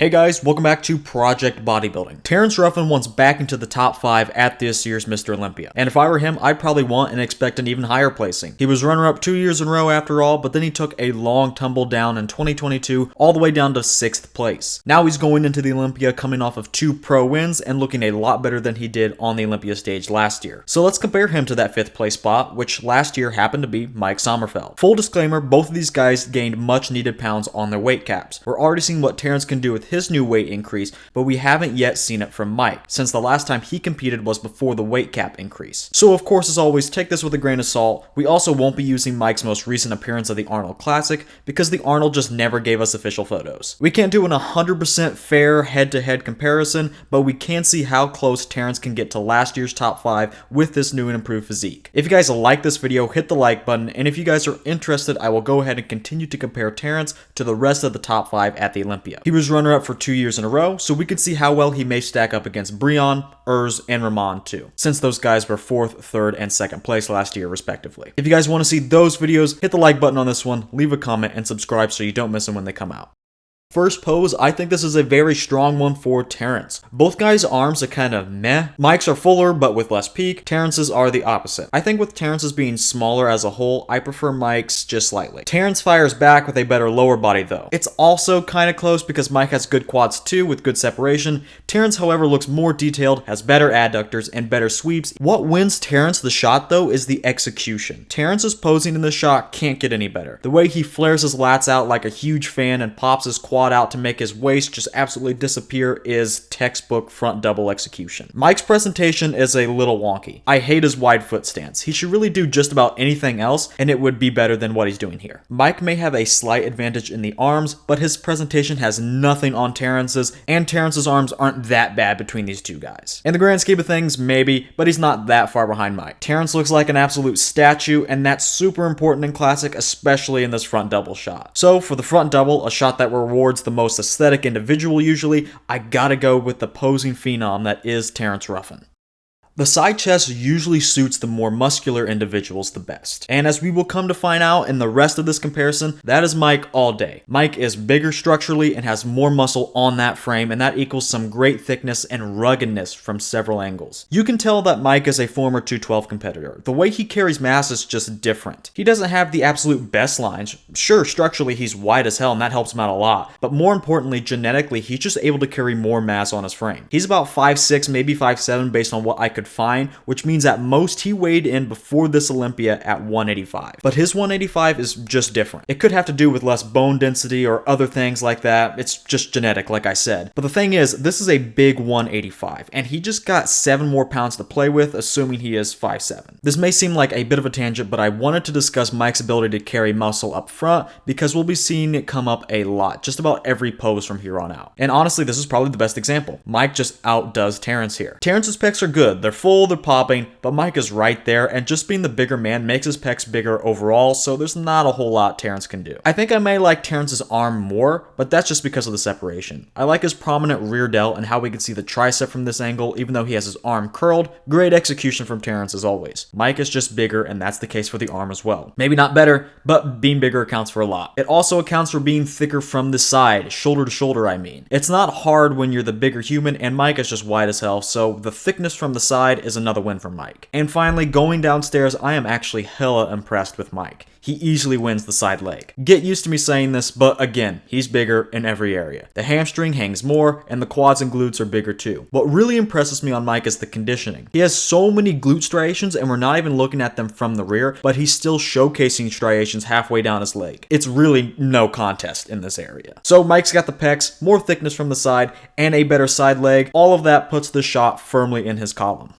Hey guys, welcome back to Project Bodybuilding. Terrence Ruffin wants back into the top 5 at this year's Mr. Olympia. And if I were him, I'd probably want and expect an even higher placing. He was runner-up 2 years in a row after all, but then he took a long tumble down in 2022, all the way down to 6th place. Now he's going into the Olympia coming off of 2 pro wins and looking a lot better than he did on the Olympia stage last year. So let's compare him to that 5th place spot, which last year happened to be Mike Sommerfeld. Full disclaimer, both of these guys gained much needed pounds on their weight caps. We're already seeing what Terrence can do with his new weight increase, but we haven't yet seen it from Mike, since the last time he competed was before the weight cap increase. So of course, as always, take this with a grain of salt. We also won't be using Mike's most recent appearance at the Arnold Classic, because the Arnold just never gave us official photos. We can't do an 100% fair head-to-head comparison, but we can see how close Terrence can get to last year's top 5 with this new and improved physique. If you guys like this video, hit the like button, and if you guys are interested, I will go ahead and continue to compare Terrence to the rest of the top 5 at the Olympia. He was runner-up for 2 years in a row, so we can see how well he may stack up against Breon, Urs, and Ramon too, since those guys were 4th, 3rd, and 2nd place last year respectively. If you guys want to see those videos, hit the like button on this one, leave a comment, and subscribe so you don't miss them when they come out. First pose, I think this is a very strong one for Terrence. Both guys' arms are kind of meh. Mike's are fuller, but with less peak. Terrence's are the opposite. I think with Terrence's being smaller as a whole, I prefer Mike's just slightly. Terrence fires back with a better lower body though. It's also kind of close because Mike has good quads too with good separation. Terrence, however, looks more detailed, has better adductors, and better sweeps. What wins Terrence the shot though is the execution. Terrence's posing in the shot can't get any better. The way he flares his lats out like a huge fan and pops his quad out to make his waist just absolutely disappear is textbook front double execution. Mike's presentation is a little wonky. I hate his wide foot stance. He should really do just about anything else and it would be better than what he's doing here. Mike may have a slight advantage in the arms, but his presentation has nothing on Terrence's, and Terrence's arms aren't that bad between these two guys. In the grand scheme of things, maybe, but he's not that far behind Mike. Terrence looks like an absolute statue, and that's super important in Classic, especially in this front double shot. So for the front double, a shot that rewards the most aesthetic individual usually, I gotta go with the posing phenom that is Terrence Ruffin. The side chest usually suits the more muscular individuals the best. And as we will come to find out in the rest of this comparison, that is Mike all day. Mike is bigger structurally and has more muscle on that frame, and that equals some great thickness and ruggedness from several angles. You can tell that Mike is a former 212 competitor. The way he carries mass is just different. He doesn't have the absolute best lines. Sure, structurally he's wide as hell and that helps him out a lot, but more importantly, genetically, he's just able to carry more mass on his frame. He's about 5'6", maybe 5'7", based on what I could find, which means at most he weighed in before this Olympia at 185. But his 185 is just different. It could have to do with less bone density or other things like that. It's just genetic, like I said. But the thing is, this is a big 185, and he just got 7 more pounds to play with, assuming he is 5'7". This may seem like a bit of a tangent, but I wanted to discuss Mike's ability to carry muscle up front, because we'll be seeing it come up a lot, just about every pose from here on out. And honestly, this is probably the best example. Mike just outdoes Terrence here. Terrence's pecs are good. They're full, they're popping, but Mike is right there, and just being the bigger man makes his pecs bigger overall, so there's not a whole lot Terrence can do. I think I may like Terrence's arm more, but that's just because of the separation. I like his prominent rear delt and how we can see the tricep from this angle, even though he has his arm curled. Great execution from Terrence as always. Mike is just bigger, and that's the case for the arm as well. Maybe not better, but being bigger accounts for a lot. It also accounts for being thicker from the side, shoulder to shoulder I mean. It's not hard when you're the bigger human, and Mike is just wide as hell, so the thickness from the side is another win for Mike. And finally, going downstairs, I am actually hella impressed with Mike. He easily wins the side leg. Get used to me saying this, but again, he's bigger in every area. The hamstring hangs more, and the quads and glutes are bigger too. What really impresses me on Mike is the conditioning. He has so many glute striations, and we're not even looking at them from the rear, but he's still showcasing striations halfway down his leg. It's really no contest in this area. So Mike's got the pecs, more thickness from the side, and a better side leg. All of that puts the shot firmly in his column.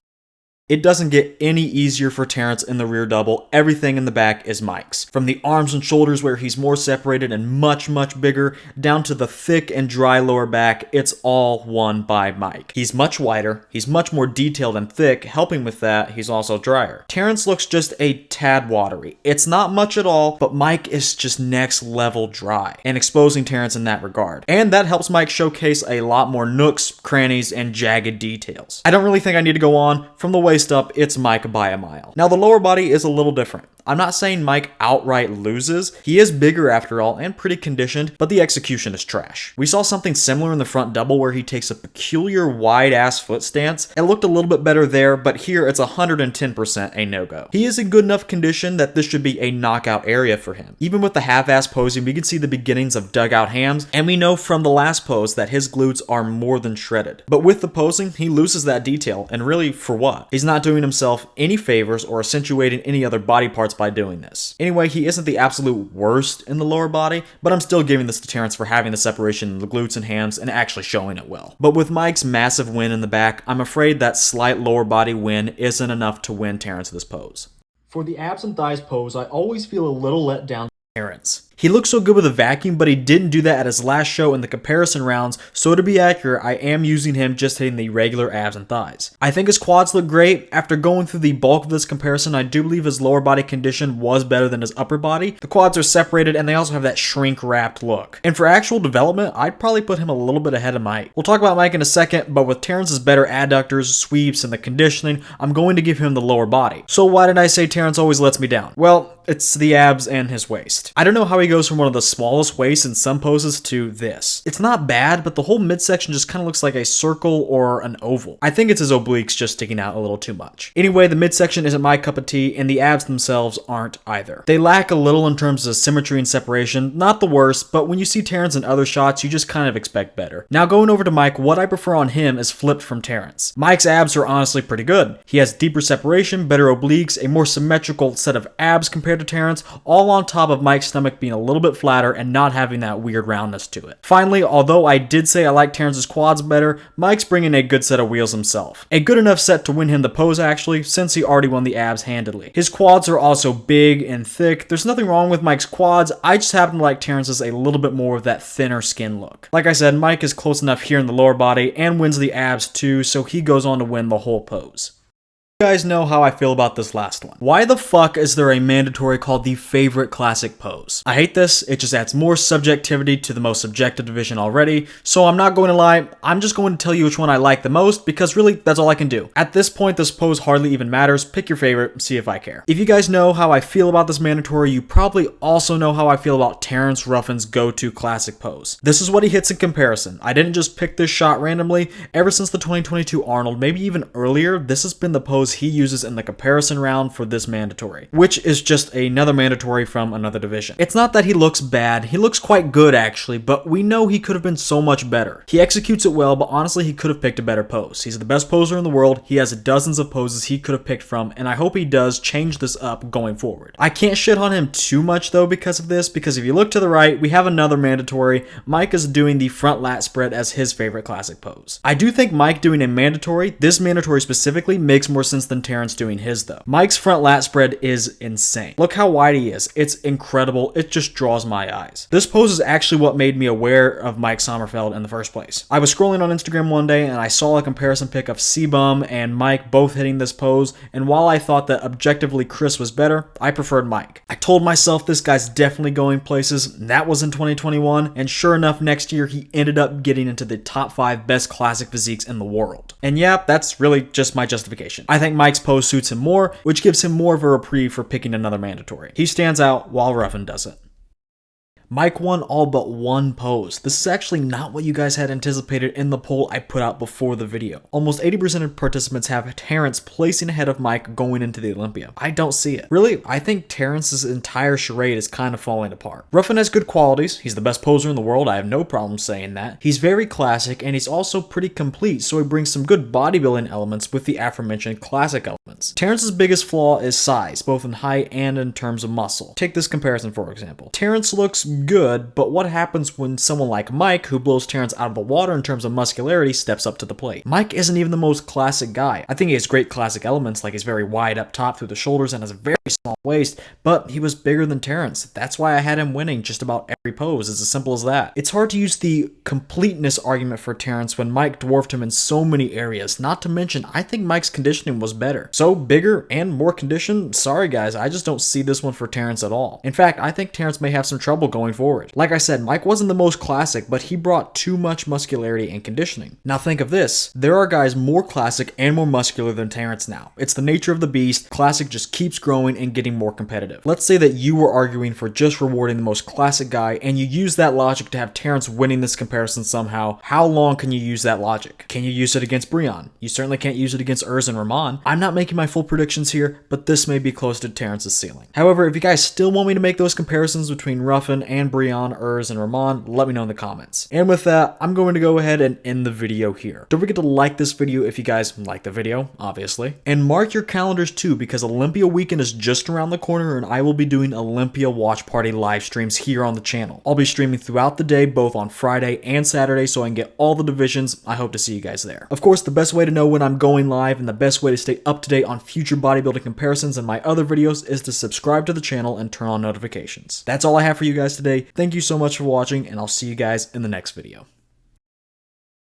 It doesn't get any easier for Terrence in the rear double. Everything in the back is Mike's. From the arms and shoulders where he's more separated and much bigger, down to the thick and dry lower back, it's all won by Mike. He's much wider, he's much more detailed and thick, helping with that, he's also drier. Terrence looks just a tad watery. It's not much at all, but Mike is just next level dry, and exposing Terrence in that regard. And that helps Mike showcase a lot more nooks, crannies, and jagged details. I don't really think I need to go on. From the waist up, it's Mike by a mile. Now the lower body is a little different. I'm not saying Mike outright loses. He is bigger after all and pretty conditioned, but the execution is trash. We saw something similar in the front double where he takes a peculiar wide-ass foot stance. It looked a little bit better there, but here it's 110% a no-go. He is in good enough condition that this should be a knockout area for him. Even with the half-ass posing, we can see the beginnings of dugout hams, and we know from the last pose that his glutes are more than shredded. But with the posing, he loses that detail, and really, for what? He's not doing himself any favors or accentuating any other body parts by doing this. Anyway, he isn't the absolute worst in the lower body, but I'm still giving this to Terrence for having the separation in the glutes and hams and actually showing it well. But with Mike's massive win in the back, I'm afraid that slight lower body win isn't enough to win Terrence this pose. For the abs and thighs pose, I always feel a little let down Terrence. He looked so good with a vacuum, but he didn't do that at his last show in the comparison rounds, so to be accurate, I am using him just hitting the regular abs and thighs. I think his quads look great. After going through the bulk of this comparison, I do believe his lower body condition was better than his upper body. The quads are separated, and they also have that shrink-wrapped look. And for actual development, I'd probably put him a little bit ahead of Mike. We'll talk about Mike in a second, but with Terrence's better adductors, sweeps, and the conditioning, I'm going to give him the lower body. So why did I say Terrence always lets me down? Well, it's the abs and his waist. I don't know how he goes from one of the smallest waists in some poses to this. It's not bad, but the whole midsection just kind of looks like a circle or an oval. I think it's his obliques just sticking out a little too much. Anyway, the midsection isn't my cup of tea, and the abs themselves aren't either. They lack a little in terms of symmetry and separation, not the worst, but when you see Terrence in other shots, you just kind of expect better. Now going over to Mike, what I prefer on him is flipped from Terrence. Mike's abs are honestly pretty good. He has deeper separation, better obliques, a more symmetrical set of abs compared to Terrence, all on top of Mike's stomach being a little bit flatter and not having that weird roundness to it. Finally, although I did say I like Terrence's quads better, Mike's bringing a good set of wheels himself. A good enough set to win him the pose actually, since he already won the abs handily. His quads are also big and thick. There's nothing wrong with Mike's quads, I just happen to like Terrence's a little bit more of that thinner skin look. Like I said, Mike is close enough here in the lower body and wins the abs too, so he goes on to win the whole pose. You guys know how I feel about this last one. Why the fuck is there a mandatory called the favorite classic pose? I hate this, it just adds more subjectivity to the most subjective division already, so I'm not going to lie, I'm just going to tell you which one I like the most, because really, that's all I can do. At this point, this pose hardly even matters, pick your favorite, see if I care. If you guys know how I feel about this mandatory, you probably also know how I feel about Terrence Ruffin's go-to classic pose. This is what he hits in comparison. I didn't just pick this shot randomly. Ever since the 2022 Arnold, maybe even earlier, this has been the pose he uses in the comparison round for this mandatory, which is just another mandatory from another division. It's not that he looks bad, he looks quite good actually, but we know he could have been so much better. He executes it well, but honestly he could have picked a better pose. He's the best poser in the world, he has dozens of poses he could have picked from, and I hope he does change this up going forward. I can't shit on him too much though because of this, because if you look to the right, we have another mandatory. Mike is doing the front lat spread as his favorite classic pose. I do think Mike doing a mandatory, this mandatory specifically, makes more sense than Terrence doing his though. Mike's front lat spread is insane. Look how wide he is. It's incredible. It just draws my eyes. This pose is actually what made me aware of Mike Sommerfeld in the first place. I was scrolling on Instagram one day and I saw a comparison pic of C-Bum and Mike both hitting this pose, and while I thought that objectively Chris was better, I preferred Mike. I told myself this guy's definitely going places, and that was in 2021, and sure enough next year he ended up getting into the top 5 best classic physiques in the world. And yeah, that's really just my justification. I think Mike's pose suits him more, which gives him more of a reprieve for picking another mandatory. He stands out while Ruffin doesn't. Mike won all but one pose. This is actually not what you guys had anticipated in the poll I put out before the video. Almost 80% of participants have Terrence placing ahead of Mike going into the Olympia. I don't see it. Really, I think Terrence's entire charade is kind of falling apart. Ruffin has good qualities. He's the best poser in the world. I have no problem saying that. He's very classic, and he's also pretty complete, so he brings some good bodybuilding elements with the aforementioned classic elements. Terrence's biggest flaw is size, both in height and in terms of muscle. Take this comparison for example. Terrence looks good, but what happens when someone like Mike, who blows Terrence out of the water in terms of muscularity, steps up to the plate? Mike isn't even the most classic guy. I think he has great classic elements, like he's very wide up top through the shoulders and has a very small waist, but he was bigger than Terrence. That's why I had him winning just about every pose. It's as simple as that. It's hard to use the completeness argument for Terrence when Mike dwarfed him in so many areas, not to mention I think Mike's conditioning was better. So bigger and more conditioned? Sorry guys, I just don't see this one for Terrence at all. In fact, I think Terrence may have some trouble going going forward. Like I said, Mike wasn't the most classic, but he brought too much muscularity and conditioning. Now think of this, there are guys more classic and more muscular than Terrence now. It's the nature of the beast, classic just keeps growing and getting more competitive. Let's say that you were arguing for just rewarding the most classic guy and you use that logic to have Terrence winning this comparison somehow. How long can you use that logic? Can you use it against Breon? You certainly can't use it against Urs and Rahman. I'm not making my full predictions here, but this may be close to Terrence's ceiling. However, if you guys still want me to make those comparisons between Ruffin and Breon, Urs, and Rahman, let me know in the comments. And with that, I'm going to go ahead and end the video here. Don't forget to like this video if you guys like the video, obviously. And mark your calendars too, because Olympia weekend is just around the corner and I will be doing Olympia watch party live streams here on the channel. I'll be streaming throughout the day, both on Friday and Saturday, so I can get all the divisions. I hope to see you guys there. Of course, the best way to know when I'm going live and the best way to stay up to date on future bodybuilding comparisons and my other videos is to subscribe to the channel and turn on notifications. That's all I have for you guys today. Thank you so much for watching, and I'll see you guys in the next video.